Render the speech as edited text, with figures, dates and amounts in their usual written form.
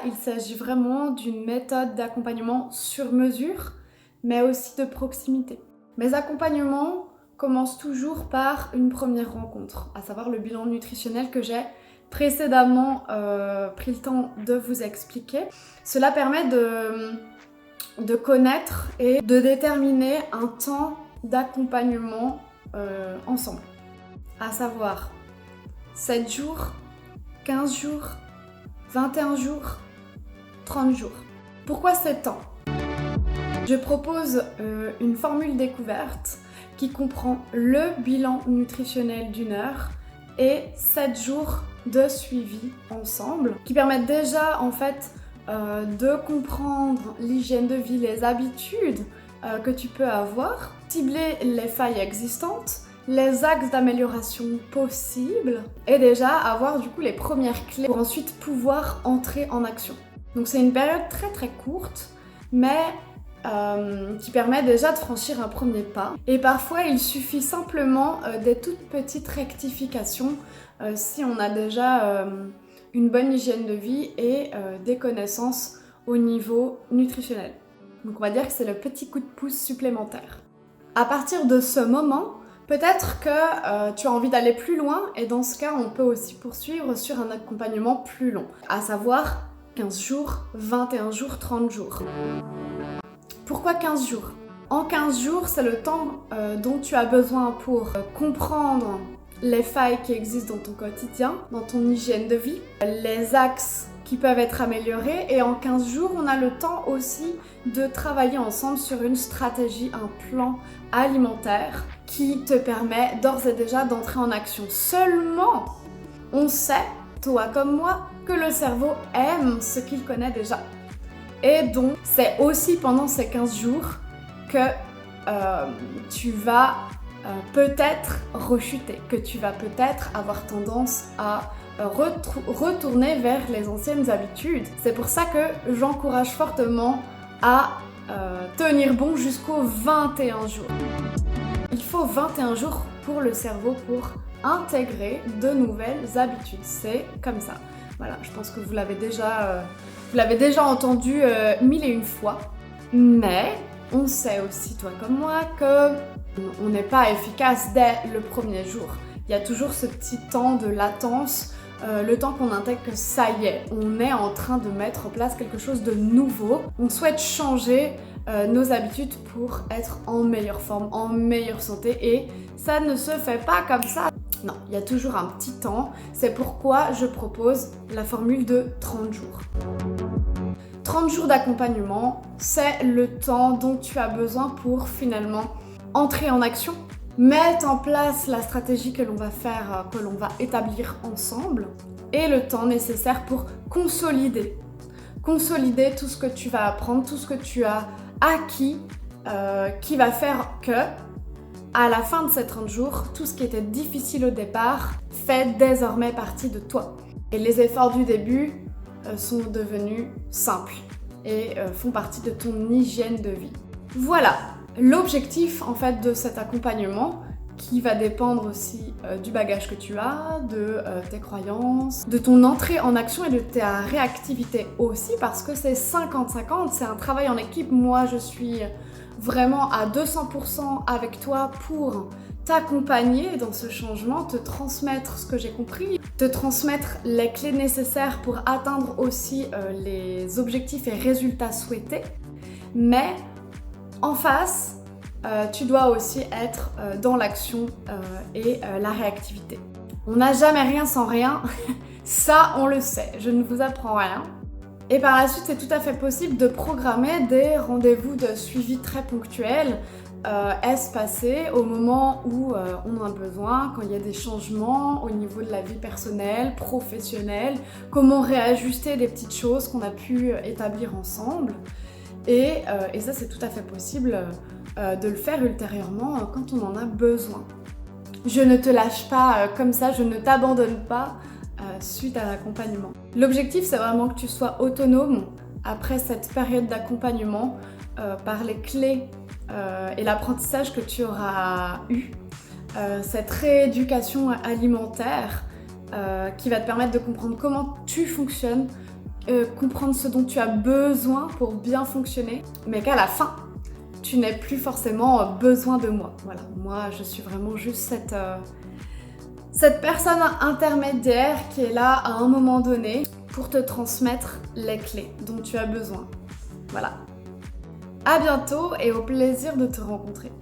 il s'agit vraiment d'une méthode d'accompagnement sur mesure, mais aussi de proximité. Mes accompagnements commencent toujours par une première rencontre, à savoir le bilan nutritionnel que j'ai précédemment pris le temps de vous expliquer. Cela permet de connaître et de déterminer un temps d'accompagnement ensemble. À savoir 7 jours, 15 jours, 21 jours, 30 jours. Pourquoi 7 temps ? Je propose une formule découverte qui comprend le bilan nutritionnel d'1 heure et 7 jours de suivi ensemble, qui permettent déjà en fait de comprendre l'hygiène de vie, les habitudes que tu peux avoir, cibler les failles existantes, les axes d'amélioration possibles et déjà avoir du coup les premières clés pour ensuite pouvoir entrer en action. Donc c'est une période très courte, mais qui permet déjà de franchir un premier pas. Et parfois, il suffit simplement des toutes petites rectifications si on a déjà une bonne hygiène de vie et des connaissances au niveau nutritionnel. Donc on va dire que c'est le petit coup de pouce supplémentaire. À partir de ce moment, peut-être que tu as envie d'aller plus loin et dans ce cas, on peut aussi poursuivre sur un accompagnement plus long, à savoir 15 jours, 21 jours, 30 jours. Pourquoi 15 jours ? En 15 jours, c'est le temps dont tu as besoin pour comprendre les failles qui existent dans ton quotidien, dans ton hygiène de vie, les axes qui peuvent être améliorés et en 15 jours, on a le temps aussi de travailler ensemble sur une stratégie, un plan alimentaire qui te permet d'ores et déjà d'entrer en action. Seulement, on sait, toi comme moi, que le cerveau aime ce qu'il connaît déjà. Et donc, c'est aussi pendant ces 15 jours que tu vas peut-être rechuter, que tu vas peut-être avoir tendance à retourner vers les anciennes habitudes. C'est pour ça que j'encourage fortement à tenir bon jusqu'aux 21 jours. Il faut 21 jours pour le cerveau pour intégrer de nouvelles habitudes. C'est comme ça. Voilà, je pense que vous l'avez déjà entendu 1001 fois, mais on sait aussi, toi comme moi, qu'on n'est pas efficace dès le premier jour. Il y a toujours ce petit temps de latence, le temps qu'on intègre que ça y est, on est en train de mettre en place quelque chose de nouveau. On souhaite changer nos habitudes pour être en meilleure forme, en meilleure santé et ça ne se fait pas comme ça. Non, il y a toujours un petit temps, c'est pourquoi je propose la formule de 30 jours. 30 jours d'accompagnement, c'est le temps dont tu as besoin pour finalement entrer en action, mettre en place la stratégie que l'on va faire, que l'on va établir ensemble, et le temps nécessaire pour consolider tout ce que tu vas apprendre, tout ce que tu as acquis, qui va faire que à la fin de ces 30 jours, tout ce qui était difficile au départ fait désormais partie de toi. Et les efforts du début sont devenus simples et font partie de ton hygiène de vie. Voilà, l'objectif en fait de cet accompagnement qui va dépendre aussi du bagage que tu as, de tes croyances, de ton entrée en action et de ta réactivité aussi parce que c'est 50-50, c'est un travail en équipe. Moi, je suis vraiment à 200% avec toi pour t'accompagner dans ce changement, te transmettre ce que j'ai compris, te transmettre les clés nécessaires pour atteindre aussi les objectifs et résultats souhaités. Mais en face, tu dois aussi être dans l'action et la réactivité. On n'a jamais rien sans rien, ça on le sait, je ne vous apprends rien. Et par la suite, c'est tout à fait possible de programmer des rendez-vous de suivi très ponctuels, espacés, au moment où on en a besoin, quand il y a des changements au niveau de la vie personnelle, professionnelle, comment réajuster des petites choses qu'on a pu établir ensemble. Et ça, c'est tout à fait possible de le faire ultérieurement quand on en a besoin. Je ne te lâche pas comme ça, je ne t'abandonne pas suite à l'accompagnement. L'objectif, c'est vraiment que tu sois autonome après cette période d'accompagnement par les clés et l'apprentissage que tu auras eu, cette rééducation alimentaire qui va te permettre de comprendre comment tu fonctionnes comprendre ce dont tu as besoin pour bien fonctionner, mais qu'à la fin, tu n'aies plus forcément besoin de moi. Voilà, moi je suis vraiment juste cette personne intermédiaire qui est là à un moment donné pour te transmettre les clés dont tu as besoin. Voilà. À bientôt et au plaisir de te rencontrer.